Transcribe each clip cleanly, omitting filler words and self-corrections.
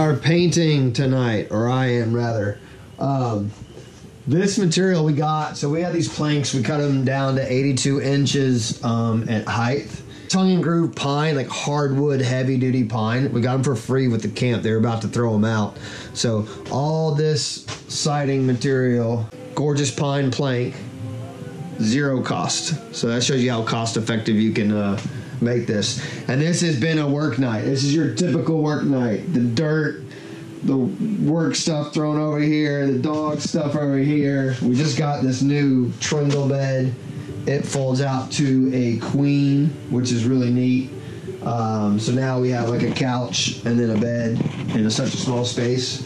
are painting tonight, or I am rather. This material we got, so we had these planks, we cut them down to 82 inches at height. Tongue and groove pine, like hardwood, heavy duty pine. We got them for free with the camp. They were about to throw them out. So all this siding material, gorgeous pine plank, zero cost. So that shows you how cost effective you can make this. And this has been a work night. This is your typical work night. The dirt, the work stuff thrown over here, the dog stuff over here. We just got this new trundle bed. It folds out to a queen, which is really neat. So now we have like a couch and then a bed in such a small space.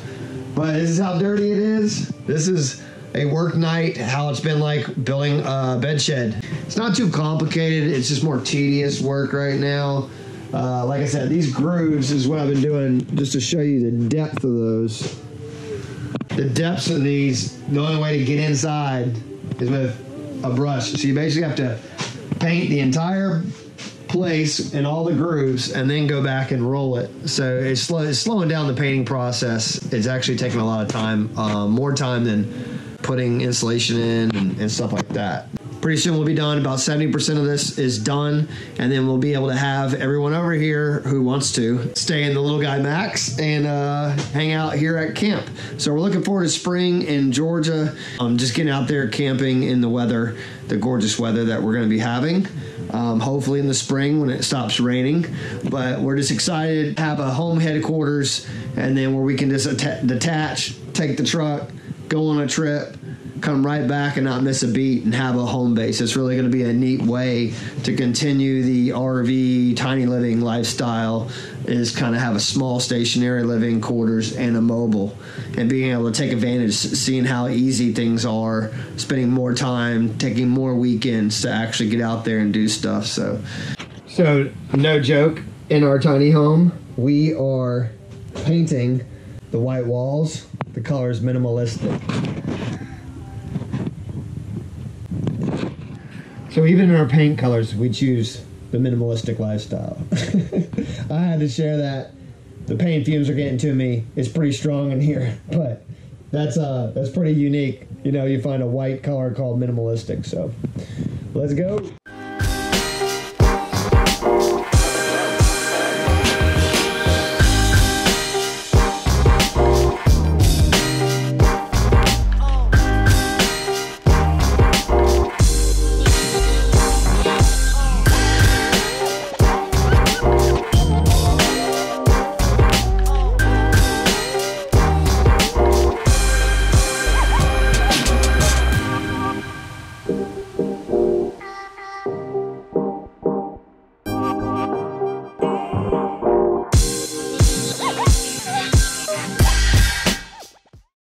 But this is how dirty it is. This is a work night, how it's been like building a bed shed. It's not too complicated. It's just more tedious work right now. Like I said, these grooves is what I've been doing just to show you the depth of those. The depths of these, the only way to get inside is with a brush. So you basically have to paint the entire place and all the grooves and then go back and roll it. So it's slowing down the painting process. It's actually taking a lot of time, more time than putting insulation in and stuff like that. Pretty soon we'll be done. About 70% of this is done, and then we'll be able to have everyone over here who wants to stay in the Little Guy Max and hang out here at camp. So we're looking forward to spring in Georgia. Just getting out there camping in the weather, the gorgeous weather that we're going to be having. Hopefully in the spring when it stops raining. But we're just excited to have a home headquarters, and then where we can just detach, take the truck, go on a trip, come right back and not miss a beat and have a home base. It's really going to be a neat way to continue the RV tiny living lifestyle, is kind of have a small stationary living quarters and a mobile, and being able to take advantage, seeing how easy things are, spending more time, taking more weekends to actually get out there and do stuff. So no joke, in our tiny home, we are painting the white walls. The color is minimalistic. So even in our paint colors, we choose the minimalistic lifestyle. I had to share that. The paint fumes are getting to me. It's pretty strong in here, but that's pretty unique. You know, you find a white color called minimalistic. So let's go.